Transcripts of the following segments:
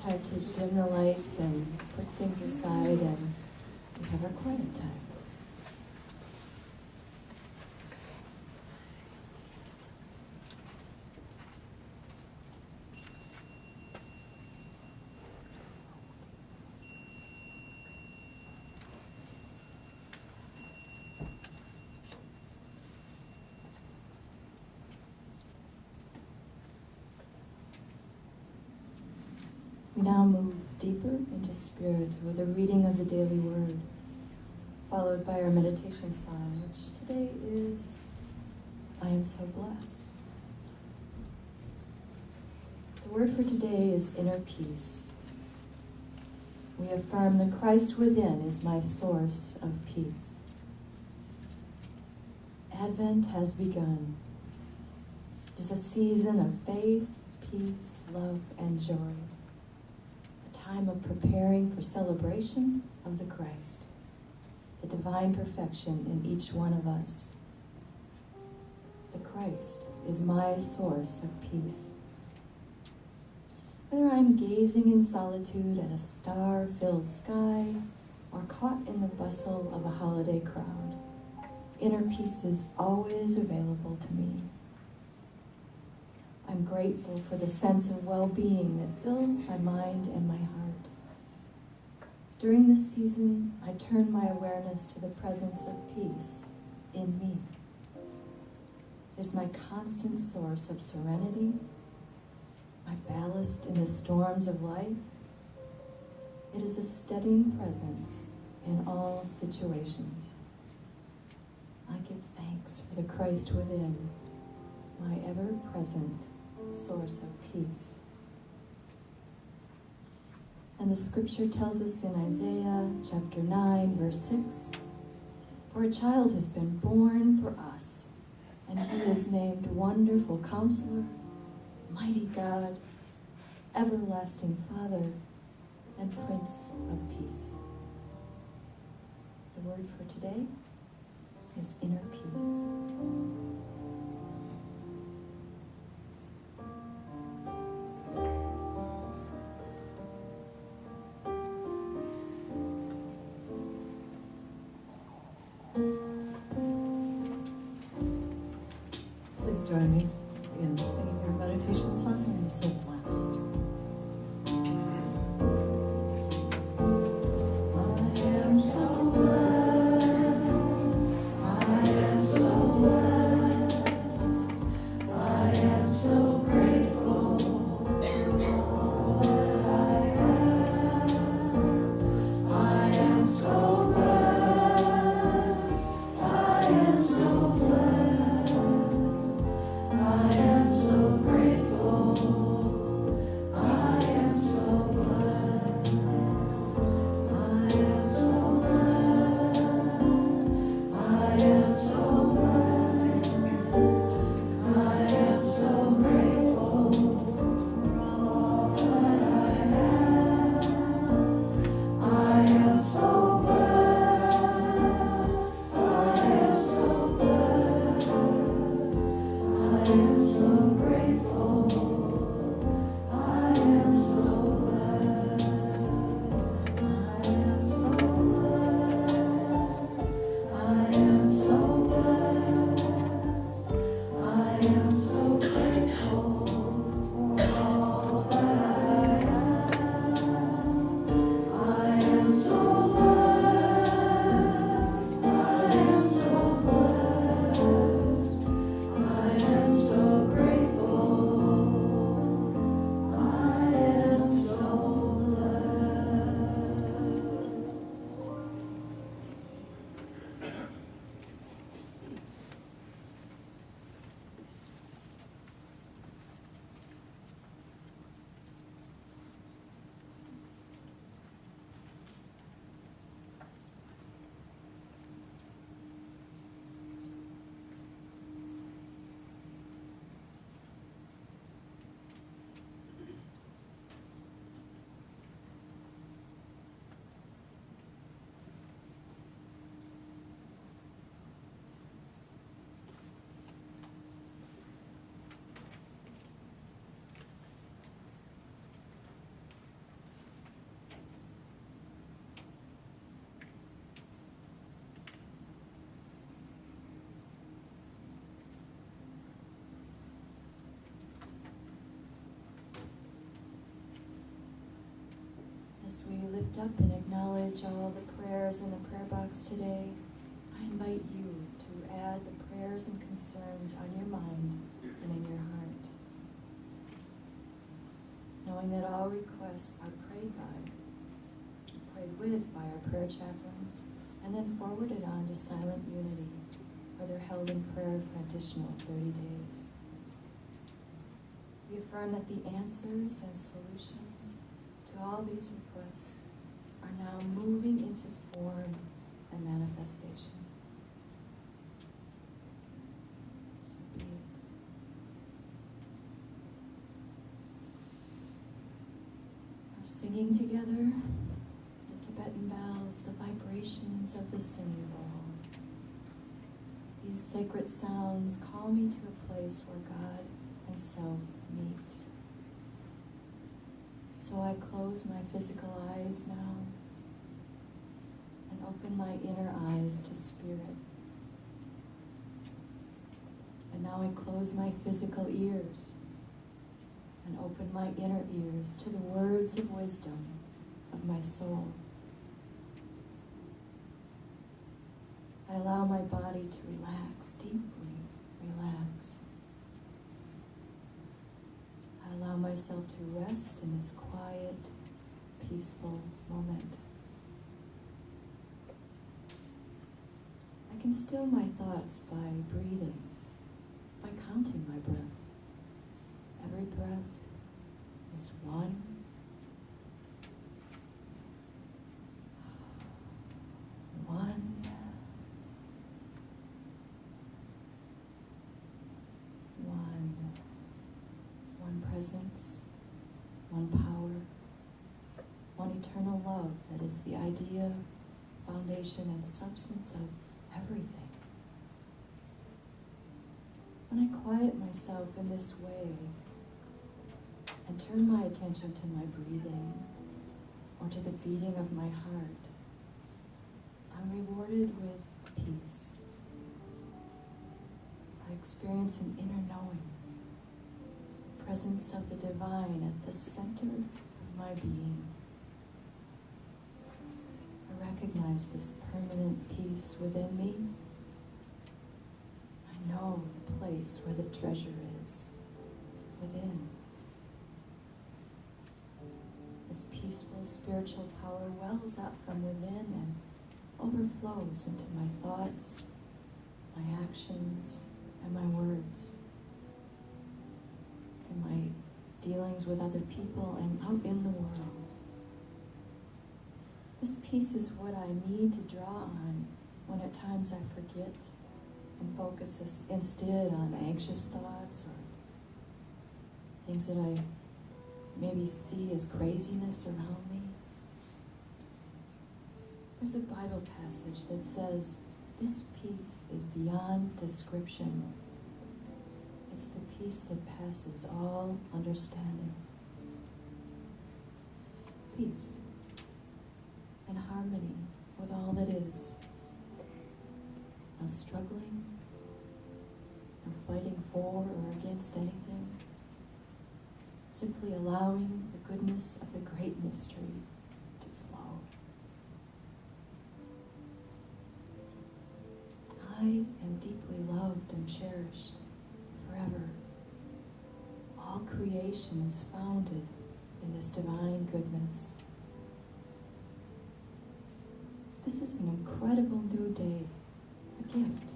time to dim the lights and put things aside and we have our quiet time. We now move deeper into spirit with a reading of the daily word, followed by our meditation psalm, which today is, I am so blessed. The word for today is inner peace. We affirm that Christ within is my source of peace. Advent has begun. It is a season of faith, peace, love, and joy. Time of preparing for celebration of the Christ, the divine perfection in each one of us. The Christ is my source of peace. Whether I'm gazing in solitude at a star-filled sky or caught in the bustle of a holiday crowd, inner peace is always available to me. I'm grateful for the sense of well-being that fills my mind and my heart. During this season, I turn my awareness to the presence of peace in me. It is my constant source of serenity, my ballast in the storms of life. It is a steadying presence in all situations. I give thanks for the Christ within, my ever-present source of peace. And the scripture tells us in Isaiah chapter 9, verse 6, "For a child has been born for us, and he is named Wonderful Counselor, Mighty God, Everlasting Father, and Prince of Peace." The word for today is inner peace. Please join me in singing your meditation song, I am so blessed. I am so blessed. I am so blessed. I am so grateful for all that I have. I am so blessed. I am so blessed. I As we lift up and acknowledge all the prayers in the prayer box today, I invite you to add the prayers and concerns on your mind and in your heart. Knowing that all requests are prayed with by our prayer chaplains, and then forwarded on to Silent Unity, where they're held in prayer for an additional 30 days. We affirm that the answers and solutions to all these requests are now moving into form and manifestation. So be it. Our singing together, the Tibetan bells, the vibrations of the singing bowl. These sacred sounds call me to a place where God and self meet. So I close my physical eyes now and open my inner eyes to spirit. And now I close my physical ears and open my inner ears to the words of wisdom of my soul. I allow my body to relax, deeply relax. I allow myself to rest in this quiet, peaceful moment. I can still my thoughts by breathing, by counting my breath. Every breath is one. One. One presence, one power, one eternal love that is the idea, foundation, and substance of everything. When I quiet myself in this way and turn my attention to my breathing or to the beating of my heart, I'm rewarded with peace. I experience an inner knowing, the presence of the divine at the center of my being. I recognize this permanent peace within me. I know the place where the treasure is, within. This peaceful spiritual power wells up from within and overflows into my thoughts, my actions, and my words, in my dealings with other people and out in the world. This peace is what I need to draw on when at times I forget and focus instead on anxious thoughts or things that I maybe see as craziness around me. There's a Bible passage that says, this peace is beyond description. It's the peace that passes all understanding. Peace and harmony with all that is. No struggling, no fighting for or against anything. Simply allowing the goodness of the great mystery to flow. I am deeply loved and cherished forever. All creation is founded in this divine goodness. This is an incredible new day, a gift.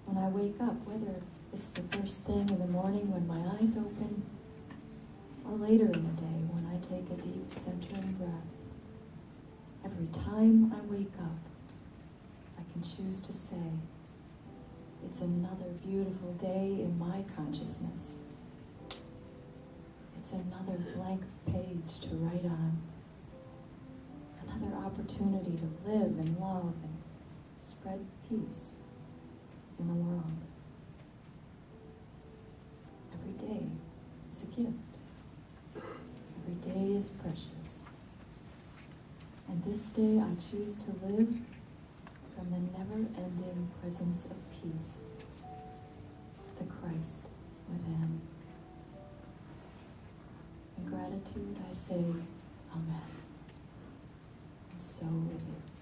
When I wake up, whether it's the first thing in the morning when my eyes open, or later in the day when I take a deep centering breath, every time I wake up, I can choose to say, it's another beautiful day in my consciousness. It's another blank page to write on. Another opportunity to live and love and spread peace in the world. Every day is a gift. Every day is precious. And this day I choose to live from the never-ending presence of peace, the Christ within. In gratitude, I say, Amen. And so it is.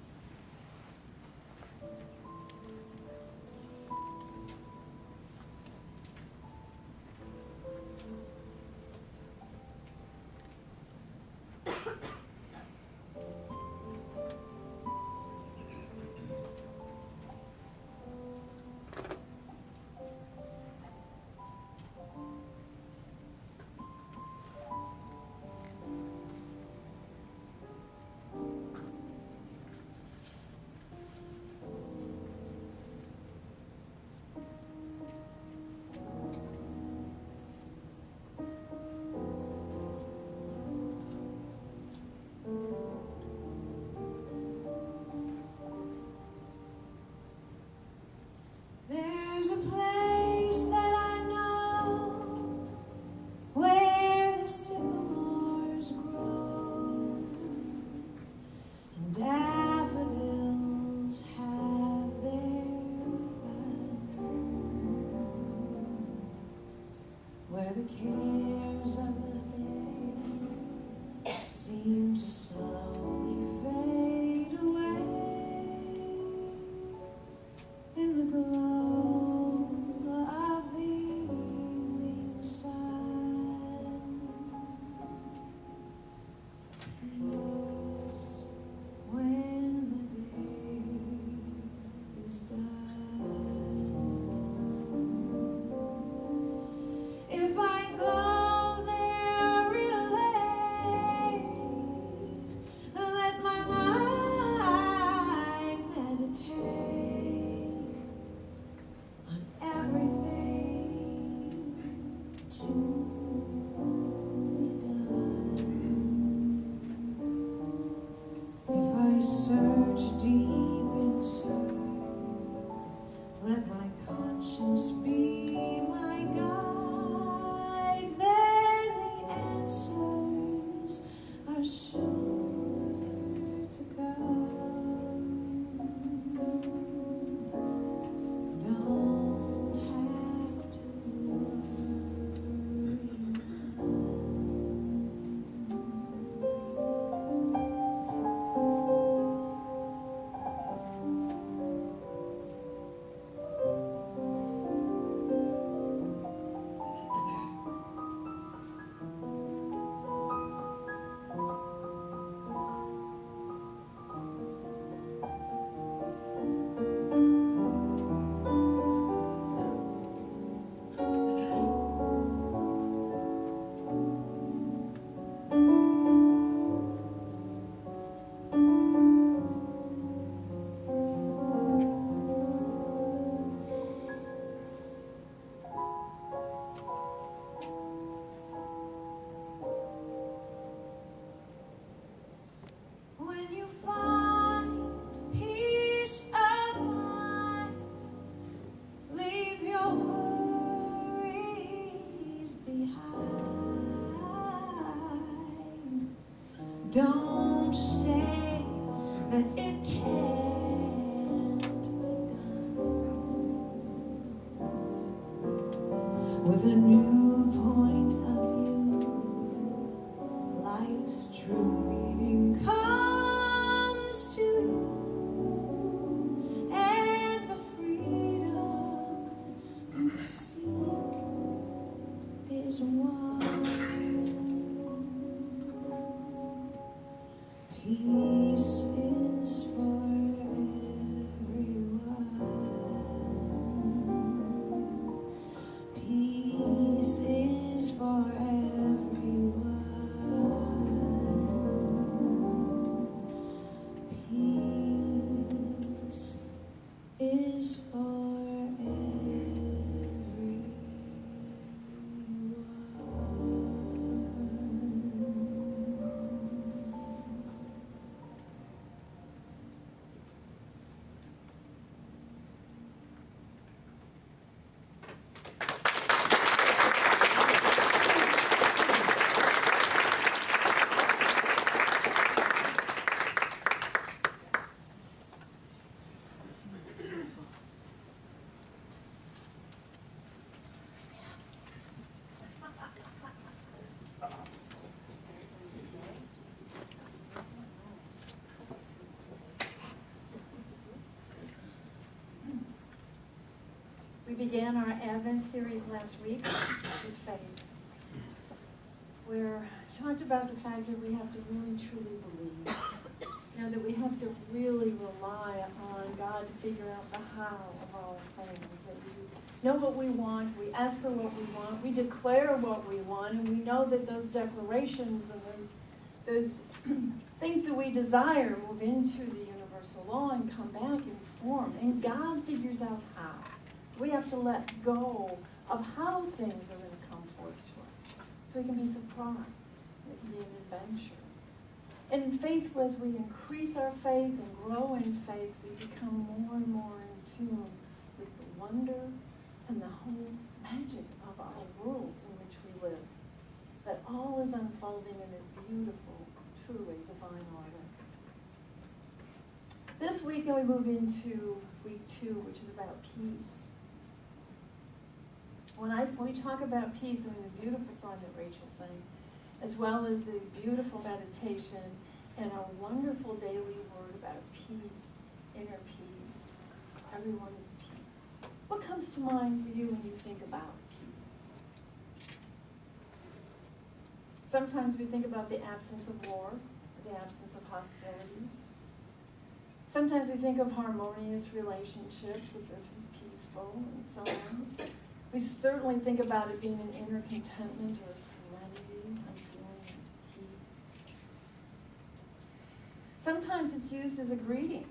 There's a place that I know where the sycamores grow and daffodils have their fun, where the cares of the day seem to slowly fade away in the glow of the evening sun. Peace when the day is done. If I go there real late, let my mind meditate on everything to be done. If I search deep inside, let my conscience be my guide, then the answers are sure to come. Don't have to when you find peace of mind, leave your worries behind. Don't say that it can't be done. With a new point of view, life's true meaning comes to you, and the freedom you seek is won. Peace is for everyone. Peace is for everyone. Peace is for everyone. began our Advent series last week with faith, where we talked about the fact that we have to really truly believe. You know, that we have to really rely on God to figure out the how of all things. That we know what we want, we ask for what we want, we declare what we want, and we know that those declarations and those things that we desire move into the universal law and come back in form. And God figures out how. We have to let go of how things are going to come forth to us, so we can be surprised. It can be an adventure. And in faith, as we increase our faith and grow in faith, we become more and more in tune with the wonder and the whole magic of our world in which we live. That all is unfolding in a beautiful, truly divine order. This weekend we move into week 2, which is about peace. When we talk about peace, I mean the beautiful song that Rachel sang, as well as the beautiful meditation and a wonderful daily word about peace, inner peace. Everyone is peace. What comes to mind for you when you think about peace? Sometimes we think about the absence of war, the absence of hostility. Sometimes we think of harmonious relationships, that this is peaceful, and so on. We certainly think about it being an inner contentment or a serenity, a feeling of peace. Sometimes it's used as a greeting,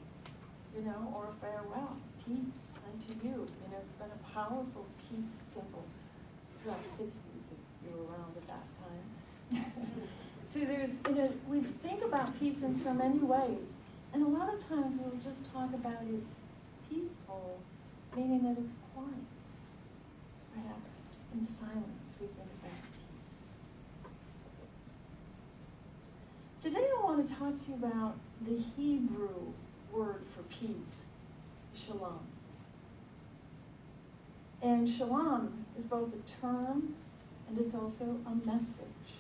or a farewell. Peace unto you. It's been a powerful peace symbol throughout the 60s, if you were around at that time. So we think about peace in so many ways. And a lot of times we'll just talk about it's peaceful, meaning that it's quiet. Perhaps in silence we think about peace. Today I want to talk to you about the Hebrew word for peace, shalom. And shalom is both a term and it's also a message.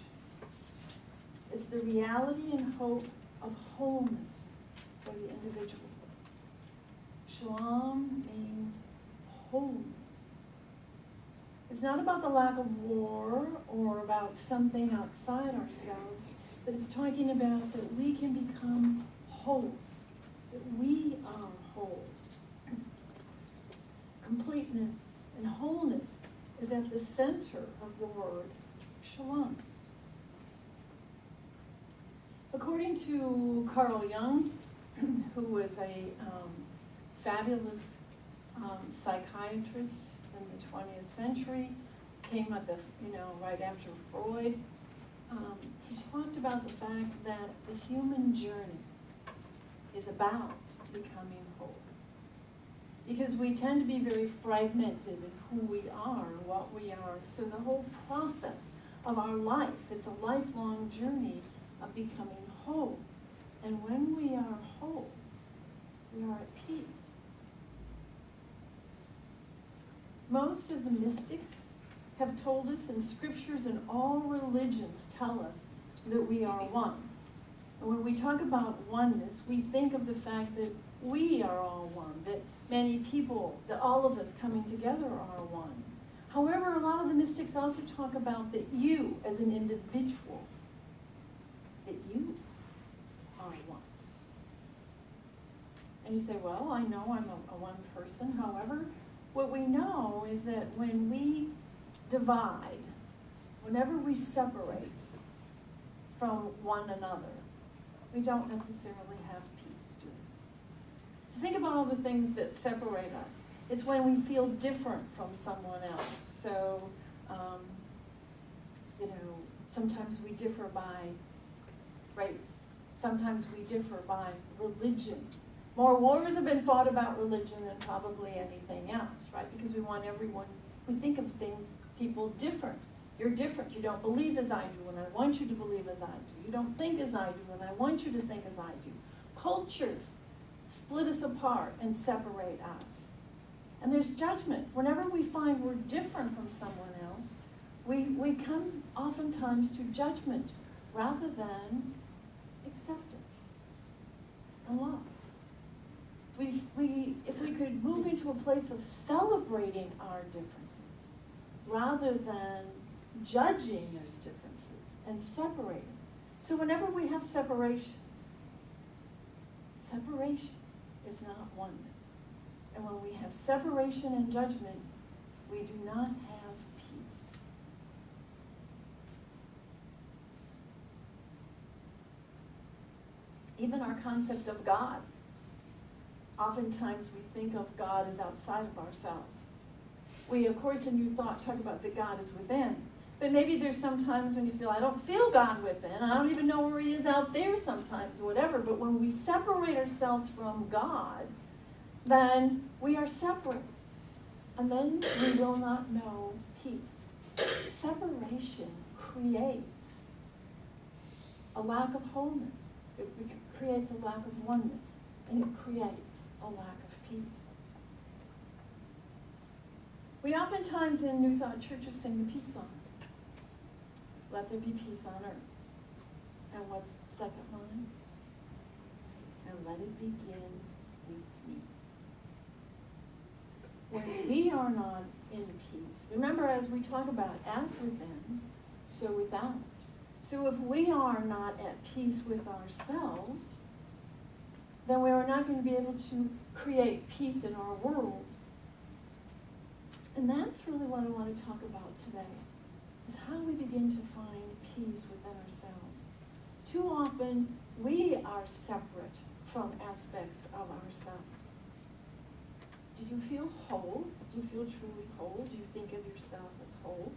It's the reality and hope of wholeness for the individual. Shalom means wholeness. It's not about the lack of war or about something outside ourselves, but it's talking about that we can become whole, that we are whole. Completeness and wholeness is at the center of the word shalom. According to Carl Jung, who was a fabulous psychiatrist in the 20th century, came at right after Freud, he talked about the fact that the human journey is about becoming whole. Because we tend to be very fragmented in who we are and what we are. So the whole process of our life, it's a lifelong journey of becoming whole. And when we are whole, we are at peace. Most of the mystics have told us, and scriptures and all religions tell us that we are one. And when we talk about oneness, we think of the fact that we are all one, that many people, that all of us coming together are one. However, a lot of the mystics also talk about that you, as an individual, that you are one. And you say, well, I know I'm a one person. However, what we know is that when we divide, whenever we separate from one another, we don't necessarily have peace, do we? So think about all the things that separate us. It's when we feel different from someone else. So, sometimes we differ by race. Sometimes we differ by religion. More wars have been fought about religion than probably anything else, right? Because we want everyone, we think of things, people different. You're different. You don't believe as I do, and I want you to believe as I do. You don't think as I do, and I want you to think as I do. Cultures split us apart and separate us. And there's judgment. Whenever we find we're different from someone else, we come oftentimes to judgment rather than acceptance and love. if we could move into a place of celebrating our differences rather than judging those differences and separating. So whenever we have separation is not oneness. And when we have separation and judgment, we do not have peace. Even our concept of God. Oftentimes we think of God as outside of ourselves. We, of course, in New Thought talk about that God is within. But maybe there's some times when you feel, I don't feel God within. I don't even know where he is out there sometimes, or whatever. But when we separate ourselves from God, then we are separate. And then we will not know peace. Separation creates a lack of wholeness. It creates a lack of oneness. And it creates a lack of peace. We oftentimes in New Thought churches sing the peace song. Let there be peace on earth. And what's the second line? And let it begin with me. When we are not in peace, remember as we talk about, as within, so without. So if we are not at peace with ourselves, then we are not going to be able to create peace in our world. And that's really what I want to talk about today, is how we begin to find peace within ourselves. Too often, we are separate from aspects of ourselves. Do you feel whole? Do you feel truly whole? Do you think of yourself as whole?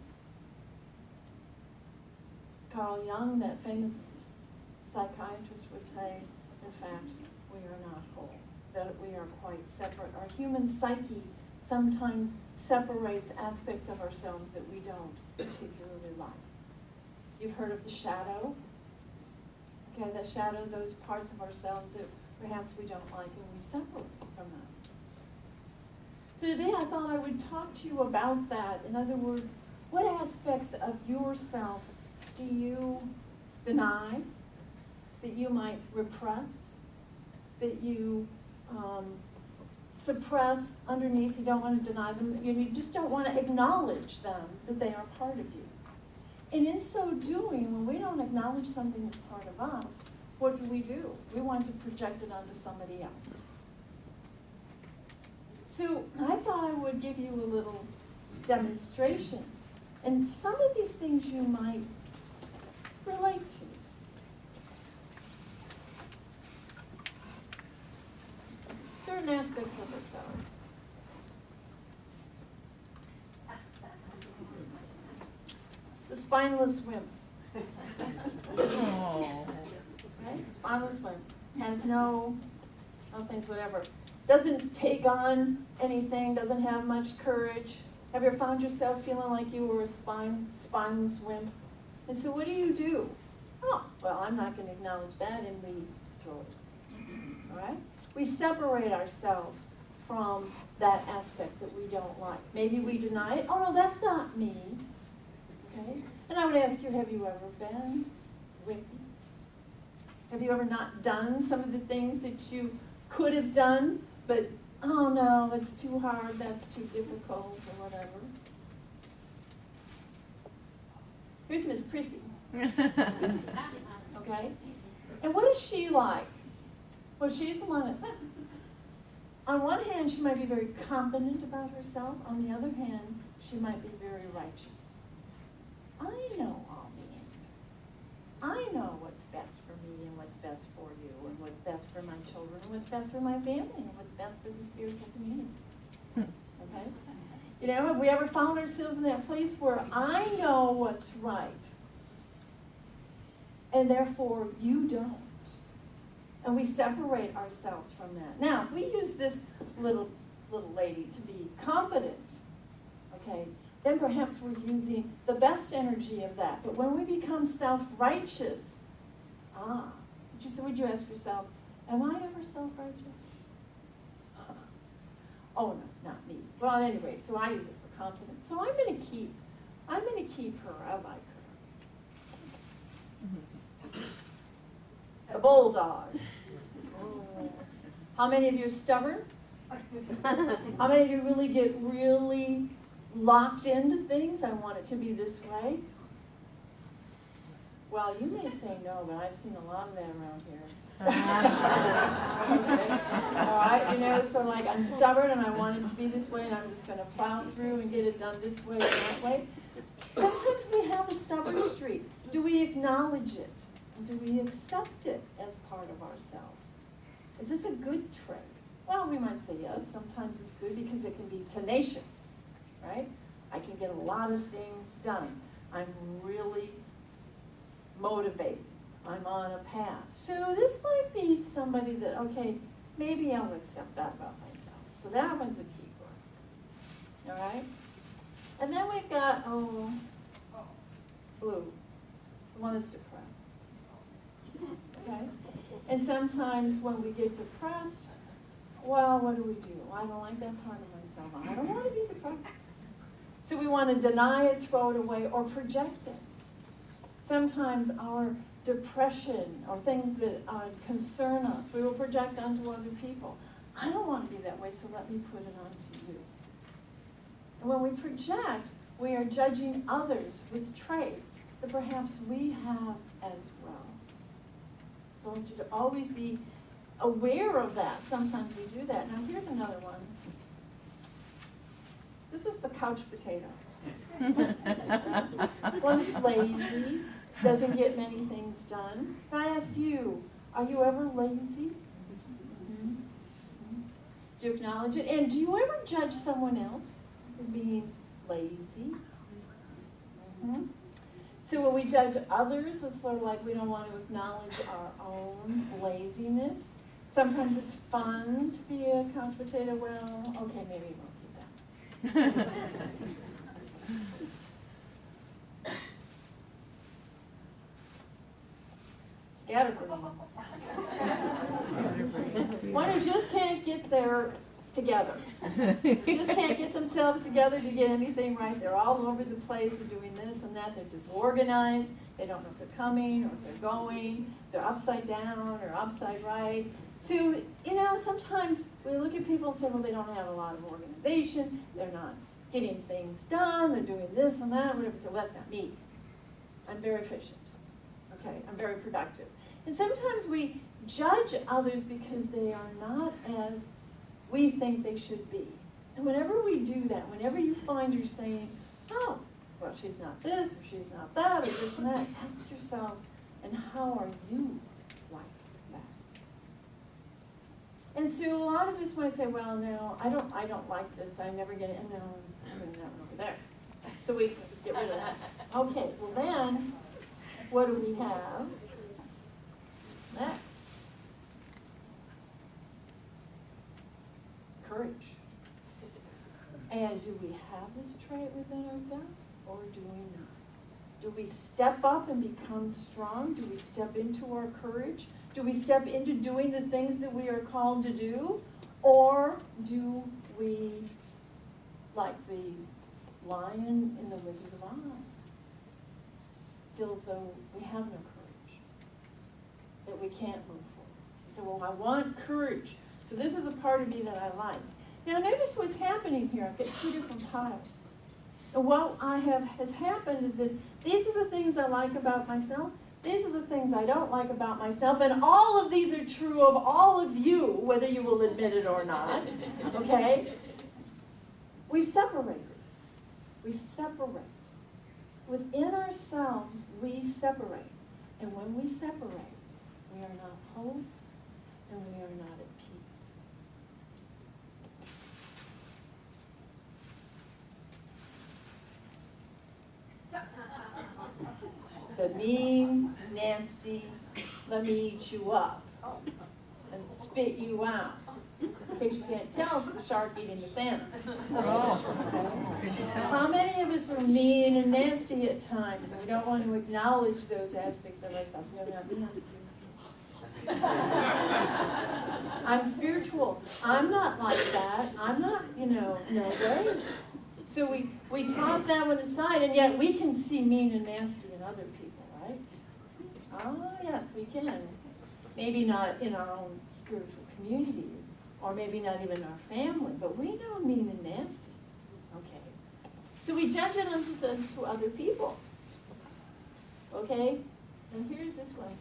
Carl Jung, that famous psychiatrist, would say, in fact, we are not whole, that we are quite separate. Our human psyche sometimes separates aspects of ourselves that we don't particularly like. You've heard of the shadow? Okay, that shadow, those parts of ourselves that perhaps we don't like, and we separate from them. So today I thought I would talk to you about that. In other words, what aspects of yourself do you deny, that you might repress, that you suppress underneath? You don't want to deny them. You just don't want to acknowledge them, that they are part of you. And in so doing, when we don't acknowledge something as part of us, what do? We want to project it onto somebody else. So I thought I would give you a little demonstration. And some of these things you might relate to. Certain aspects of ourselves. The spineless wimp. Right? Spineless wimp. Has no things, whatever. Doesn't take on anything, doesn't have much courage. Have you ever found yourself feeling like you were a spineless wimp? And so what do? Oh, well, I'm not going to acknowledge that, and we throw it. All right? We separate ourselves from that aspect that we don't like. Maybe we deny it. Oh, no, that's not me. Okay? And I would ask you, have you ever been wimpy? Have you ever not done some of the things that you could have done, but, oh, no, it's too hard, that's too difficult, or whatever? Here's Miss Prissy. Okay? And what is she like? Well, she's the one that, on one hand, she might be very confident about herself. On the other hand, she might be very righteous. I know all the answers. I know what's best for me and what's best for you and what's best for my children and what's best for my family and what's best for the spiritual community. Okay? You know, have we ever found ourselves in that place where I know what's right and therefore you don't? And we separate ourselves from that. Now, if we use this little lady to be confident, okay, then perhaps we're using the best energy of that. But when we become self-righteous, would you ask yourself, am I ever self-righteous? Oh, no, not me. Well, anyway, so I use it for confidence. So I'm going to keep her. I like her. A bulldog. How many of you are stubborn? How many of you really get really locked into things? I want it to be this way. Well, you may say no, but I've seen a lot of that around here. Okay. All right, so like I'm stubborn and I want it to be this way and I'm just going to plow through and get it done this way and that way. Sometimes we have a stubborn streak. Do we acknowledge it? Do we accept it as part of ourselves? Is this a good trait? Well, we might say yes. Sometimes it's good because it can be tenacious, right? I can get a lot of things done. I'm really motivated. I'm on a path. So this might be somebody that, okay, maybe I'll accept that about myself. So that one's a keeper. All right? And then we've got, blue, the one that's depressed. Okay? And sometimes when we get depressed, well, what do? I don't like that part of myself. I don't want to be depressed. So we want to deny it, throw it away, or project it. Sometimes our depression or things that concern us, we will project onto other people. I don't want to be that way, so let me put it onto you. And when we project, we are judging others with traits that perhaps we have as well. So I want you to always be aware of that. Sometimes we do that. Now here's another one. This is the couch potato. One's lazy, doesn't get many things done. Can I ask you, are you ever lazy? Mm-hmm. Do you acknowledge it? And do you ever judge someone else as being lazy? Mm-hmm. So when we judge others, it's sort of like we don't want to acknowledge our own laziness. Sometimes it's fun to be a couch potato. Well, okay, maybe we won't keep that. Scatterbrain. One who just can't get their together. Just can't get themselves together to get anything right. They're all over the place. They're doing this and that. They're disorganized. They don't know if they're coming or if they're going. They're upside down or upside right. So, sometimes we look at people and say, well, they don't have a lot of organization. They're not getting things done. They're doing this and that. Whatever. So, well, that's not me. I'm very efficient. Okay, I'm very productive. And sometimes we judge others because they are not as we think they should be. And whenever we do that, whenever you find you're saying, oh, well, she's not this, or she's not that, or this and that, ask yourself, and how are you like that? And so a lot of us might say, well, no, I don't like this. I never get it. And no, I'm in that one over there. So we get rid of that. Okay, well then, what do we have next? Courage. And do we have this trait within ourselves, or do we not? Do we step up and become strong? Do we step into our courage? Do we step into doing the things that we are called to do? Or do we, like the lion in the Wizard of Oz, feel as though we have no courage, that we can't move forward? We say, well, I want courage. So this is a part of me that I like. Now notice what's happening here. I've got two different piles. And what has happened is that these are the things I like about myself. These are the things I don't like about myself. And all of these are true of all of you, whether you will admit it or not. Okay? We separate. We separate. Within ourselves, we separate. And when we separate, we are not whole and we are not at peace. The mean, nasty, let me eat you up and spit you out. In case you can't tell, it's the shark eating the salmon. How many of us are mean and nasty at times and we don't want to acknowledge those aspects of ourselves? No, we're not spiritual. I'm spiritual. I'm not like that. I'm not, no way. So we toss that one aside, and yet we can see mean and nasty in other people, right? Oh, yes, we can. Maybe not in our own spiritual community, or maybe not even our family, but we know mean and nasty, okay? So we judge it unto other people, okay? And here's this one.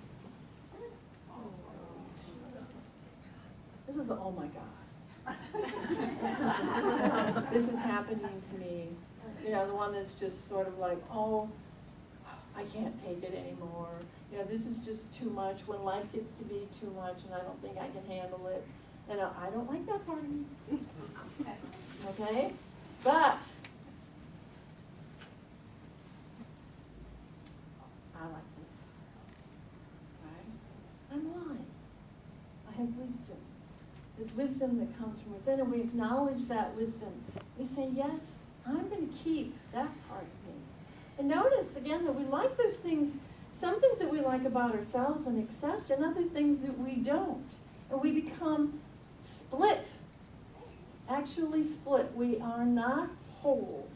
This is the, oh my God. This is happening to me. You know, the one that's just sort of like, oh, I can't take it anymore. You know, this is just too much, when life gets to be too much and I don't think I can handle it. And I don't like that part of me. Okay? But I like this part. Right? I'm wise. I have wisdom. There's wisdom that comes from within, and we acknowledge that wisdom. We say, yes, I'm going to keep that part of me. And notice, again, that we like those things, some things that we like about ourselves and accept, and other things that we don't. And we become split, actually split. We are not whole.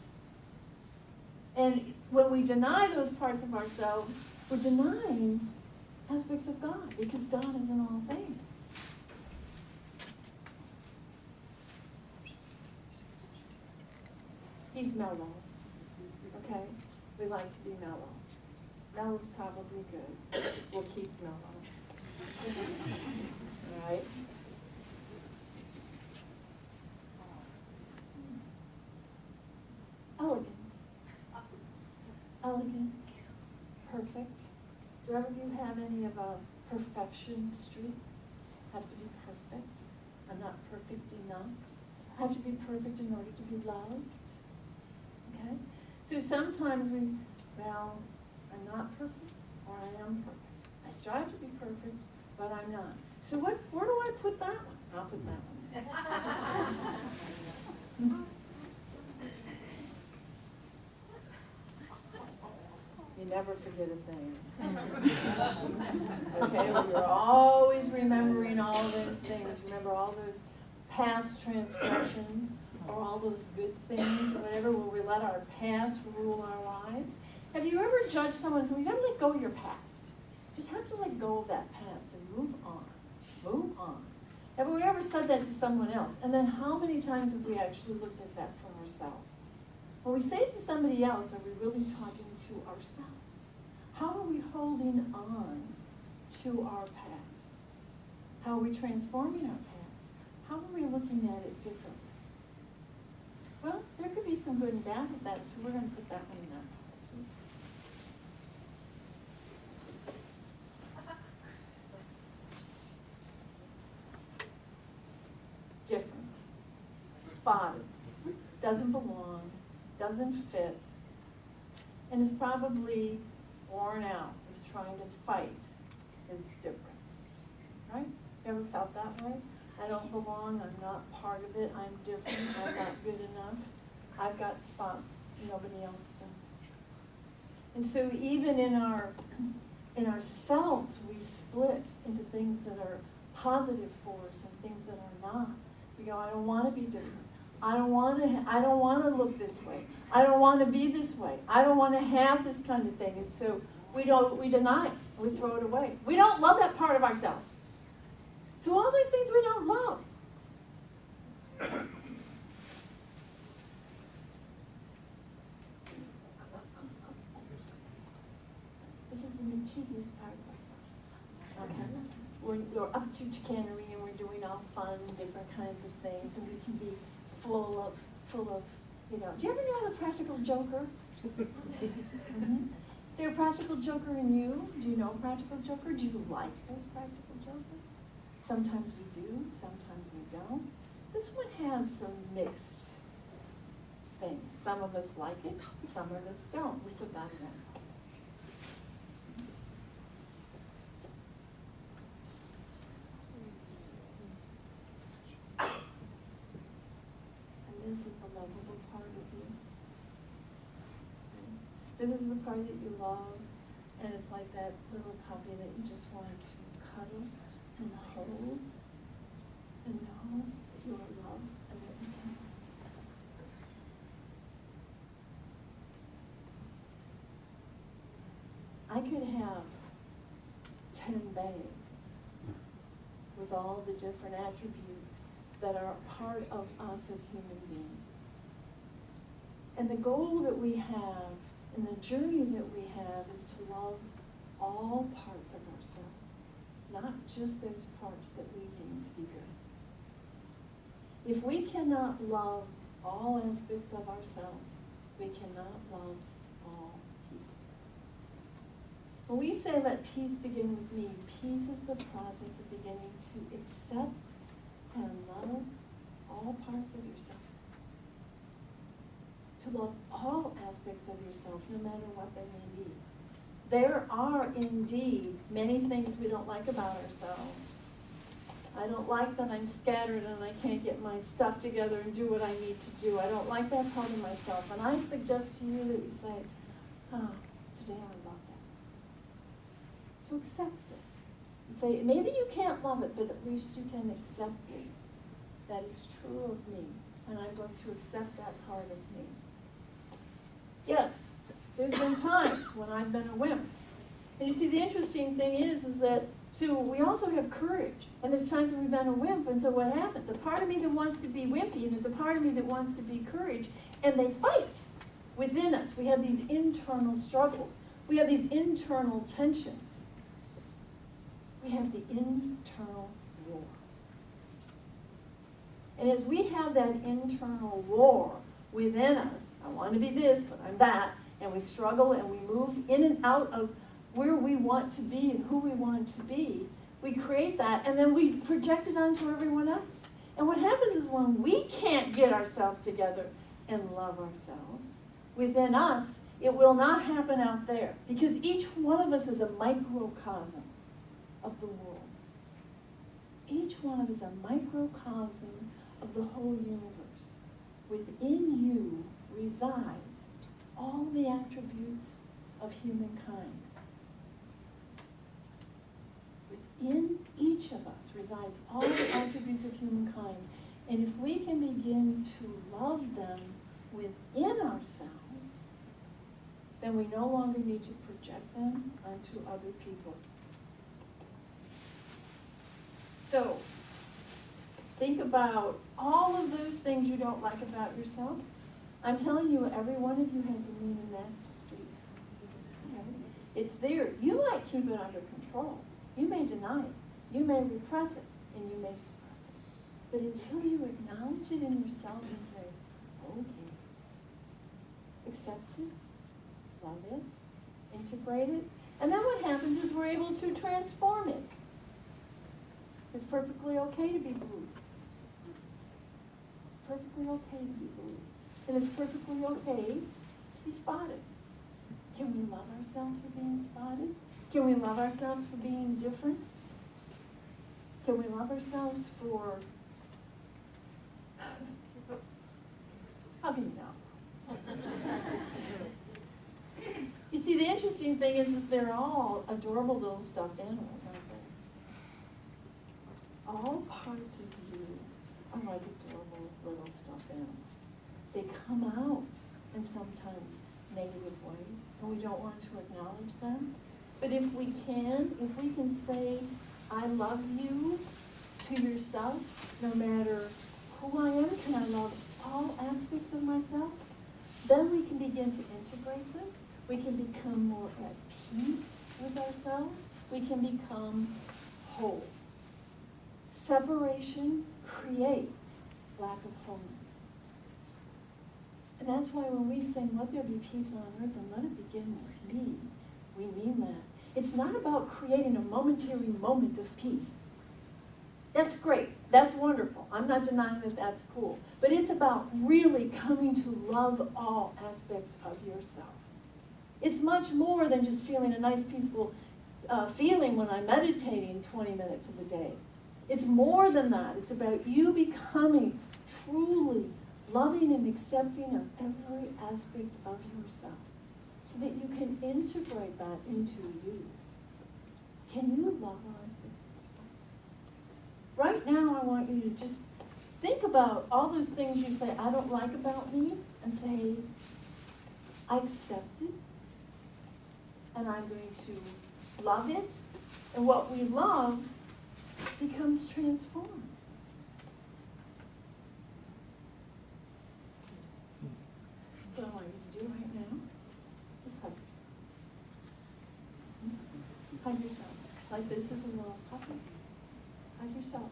And when we deny those parts of ourselves, we're denying aspects of God, because God is in all things. He's mellow, okay? We like to be mellow. Mellow's probably good. We'll keep mellow. All right? Elegant. Elegant. Perfect. Do ever of you have any of a perfection streak? Have to be perfect. I'm not perfect enough. Have to be perfect in order to be loved. Okay? So sometimes well, I'm not perfect, or I am perfect. I strive to be perfect, but I'm not. So where do I put that one? I'll put that one. You never forget a thing. Okay, well, you're always remembering all those things. Remember all those past transgressions, or all those good things, or whatever, where we let our past rule our lives. Have you ever judged someone and said, well, you gotta let go of your past. You just have to let go of that past and move on. Move on. Have we ever said that to someone else? And then how many times have we actually looked at that for ourselves? When we say it to somebody else, are we really talking to ourselves? How are we holding on to our past? How are we transforming our past? How are we looking at it differently? Well, there could be some good and bad with that, so we're going to put that one in there. Different, spotted, doesn't belong, doesn't fit, and is probably worn out, is trying to fight his differences, right? You ever felt that way? I don't belong, I'm not part of it, I'm different, I'm not good enough. I've got spots nobody else does. And so even in ourselves, we split into things that are positive for us and things that are not. We go, I don't want to be different. I don't want to look this way. I don't want to be this way. I don't want to have this kind of thing. And so we deny it. We throw it away. We don't love that part of ourselves. So all those things we don't love. This is the mischievous part of ourselves. Okay? We're up to chicanery and we're doing all fun, different kinds of things, and we can be full of, do you ever know the practical joker? Mm-hmm. Is there a practical joker in you? Do you know a practical joker? Do you like those practical jokers? Sometimes we do, sometimes we don't. This one has some mixed things. Some of us like it, some of us don't. We put that in there. And this is the lovable part of you. This is the part that you love, and it's like that little puppy that you just want to cuddle and hold and know that you are loved and that you can. I could have 10 bags with all the different attributes that are a part of us as human beings. And the goal that we have and the journey that we have is to love all parts of ourselves, not just those parts that we deem to be good. If we cannot love all aspects of ourselves, we cannot love all people. When we say let peace begin with me, peace is the process of beginning to accept and love all parts of yourself. To love all aspects of yourself, no matter what they may be. There are indeed many things we don't like about ourselves. I don't like that I'm scattered and I can't get my stuff together and do what I need to do. I don't like that part of myself. And I suggest to you that you say, oh, today I love that. To accept it. And say, maybe you can't love it, but at least you can accept it. That is true of me. And I'm going to accept that part of me. Yes, there's been times when I've been a wimp. And you see, the interesting thing is that, so we also have courage. And there's times when we've been a wimp, and so what happens? A part of me that wants to be wimpy, and there's a part of me that wants to be courage, and they fight within us. We have these internal struggles. We have these internal tensions. We have the internal war. And as we have that internal war within us, I want to be this, but I'm that, and we struggle and we move in and out of where we want to be and who we want to be, we create that, and then we project it onto everyone else. And what happens is when we can't get ourselves together and love ourselves, within us, it will not happen out there. Because each one of us is a microcosm of the world. Each one of us is a microcosm of the whole universe. Within you resides all the attributes of humankind. Within each of us resides all the attributes of humankind. And if we can begin to love them within ourselves, then we no longer need to project them onto other people. So, think about all of those things you don't like about yourself. I'm telling you, every one of you has a mean and nasty streak. Okay? It's there. You might keep it under control. You may deny it. You may repress it, and you may suppress it. But until you acknowledge it in yourself and say, okay, accept it, love it, integrate it, and then what happens is we're able to transform it. It's perfectly okay to be blue. It's perfectly okay to be blue. And it's perfectly okay to be spotted. Can we love ourselves for being spotted? Can we love ourselves for being different? Can we love ourselves for... How can you know? You see, the interesting thing is that they're all adorable little stuffed animals, aren't they? All parts of you are like adorable little stuffed animals. They come out in sometimes negative ways, and we don't want to acknowledge them. But if we can say, I love you to yourself, no matter who I am, can I love all aspects of myself? Then we can begin to integrate them. We can become more at peace with ourselves. We can become whole. Separation creates lack of wholeness. And that's why when we sing, let there be peace on earth and let it begin with me, we mean that. It's not about creating a momentary moment of peace. That's great. That's wonderful. I'm not denying that that's cool. But it's about really coming to love all aspects of yourself. It's much more than just feeling a nice, peaceful feeling when I'm meditating 20 minutes of the day. It's more than that. It's about you becoming truly loving and accepting of every aspect of yourself so that you can integrate that into you. Can you love all aspects of yourself? Right now, I want you to just think about all those things you say, I don't like about me, and say, I accept it, and I'm going to love it, and what we love becomes transformed. hug yourself. Like this is a little puppy. Hug yourself.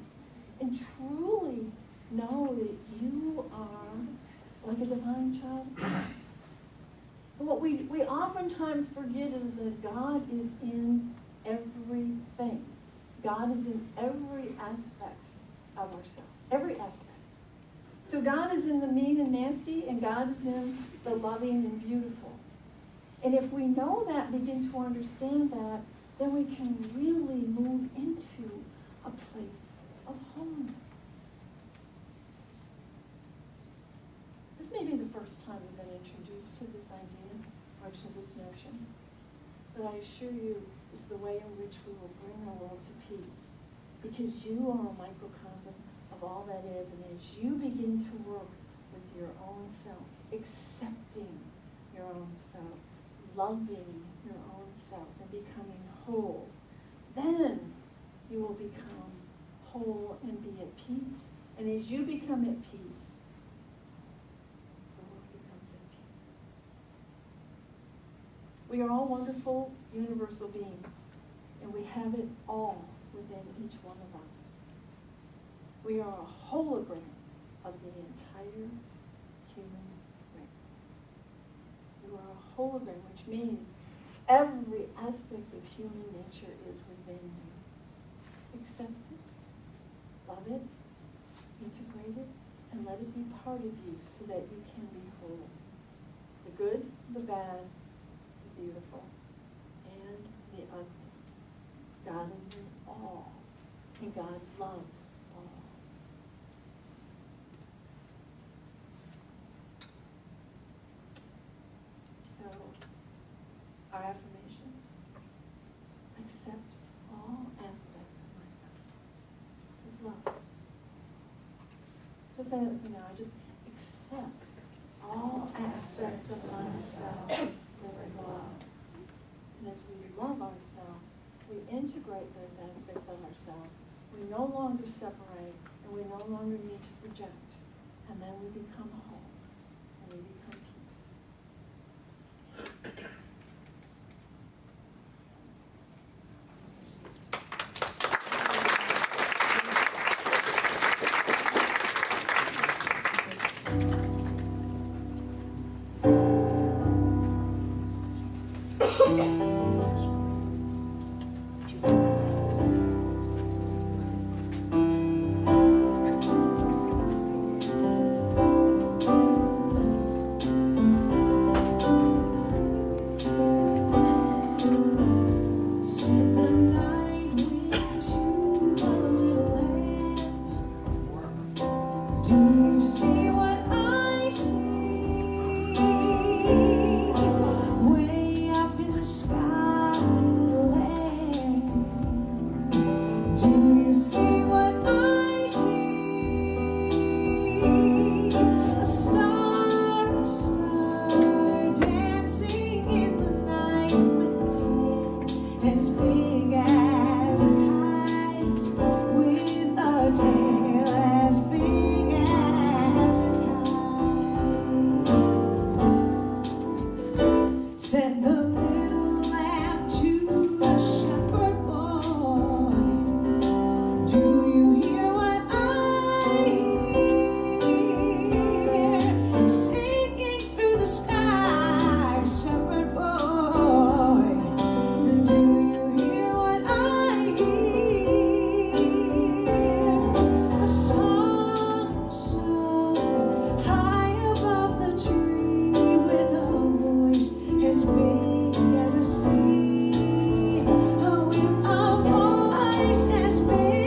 And truly know that you are like a divine child. And what we oftentimes forget is that God is in everything. God is in every aspect of ourselves. Every aspect. So God is in the mean and nasty, and God is in the loving and beautiful. And if we know that, begin to understand that, then we can really move into a place of wholeness. This may be the first time you've been introduced to this idea or to this notion, but I assure you it's the way in which we will bring our world to peace, because you are a microcosm of all that is, and as you begin to work with your own self, accepting your own self, loving your own self, and becoming whole, then you will become whole and be at peace. And as you become at peace, the world becomes at peace. We are all wonderful, universal beings, and we have it all within each one of us. We are a hologram of the entire human race. You are a hologram, which means every aspect of human nature is within you. Accept it, love it, integrate it, and let it be part of you so that you can be whole. The good, the bad, the beautiful, and the ugly. God is in all, and God loves all. So, our affirmation: accept all aspects of myself with love. So say that with me now. I just accept all aspects of myself with love. And as we love ourselves, we integrate those aspects of ourselves. We no longer separate, and we no longer need to project. And then we become whole, and we become peace. As big